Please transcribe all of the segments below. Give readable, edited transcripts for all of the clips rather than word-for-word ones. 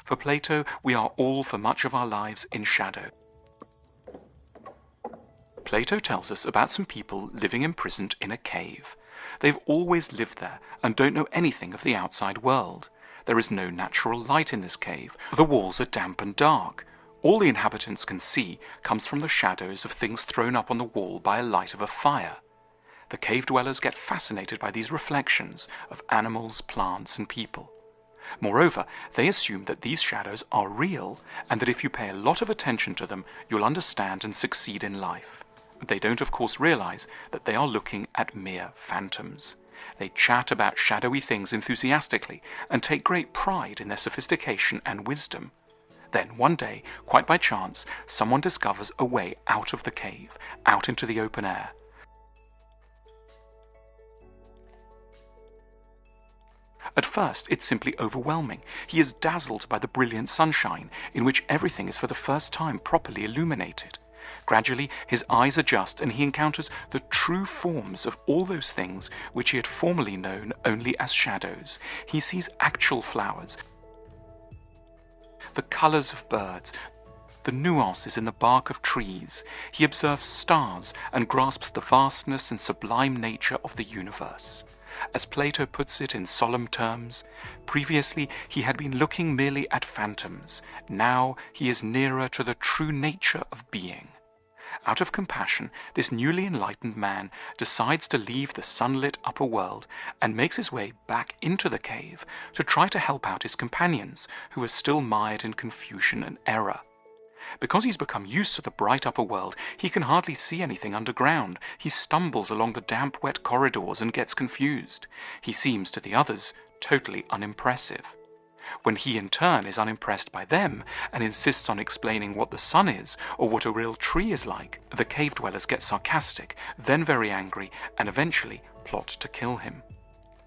For Plato, we are all for much of our lives in shadow. Plato tells us about some people living imprisoned in a cave. They've always lived there and don't know anything of the outside world. There is no natural light in this cave. The walls are damp and dark. All the inhabitants can see comes from the shadows of things thrown up on the wall by a light of a fire. The cave dwellers get fascinated by these reflections of animals, plants, and people. Moreover, they assume that these shadows are real and that if you pay a lot of attention to them, you'll understand and succeed in life. They don't, of course, realize that they are looking at mere phantoms. They chat about shadowy things enthusiastically and take great pride in their sophistication and wisdom. Then, one day, quite by chance, someone discovers a way out of the cave, out into the open air. At first, it's simply overwhelming. He is dazzled by the brilliant sunshine, in which everything is for the first time properly illuminated. Gradually, his eyes adjust and he encounters the true forms of all those things which he had formerly known only as shadows. He sees actual flowers, the colors of birds, the nuances in the bark of trees. He observes stars and grasps the vastness and sublime nature of the universe. As Plato puts it in solemn terms, previously he had been looking merely at phantoms. Now he is nearer to the true nature of being. Out of compassion, this newly enlightened man decides to leave the sunlit upper world and makes his way back into the cave to try to help out his companions, who are still mired in confusion and error. Because he's become used to the bright upper world, he can hardly see anything underground. He stumbles along the damp, wet corridors and gets confused. He seems to the others totally unimpressive. When he in turn is unimpressed by them and insists on explaining what the sun is or what a real tree is like, the cave dwellers get sarcastic, then very angry, and eventually plot to kill him.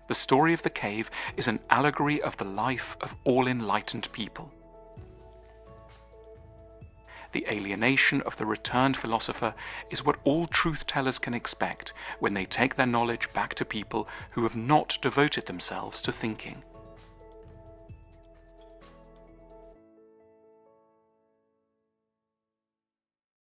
The story of the cave is an allegory of the life of all enlightened people. The alienation of the returned philosopher is what all truth-tellers can expect when they take their knowledge back to people who have not devoted themselves to thinking.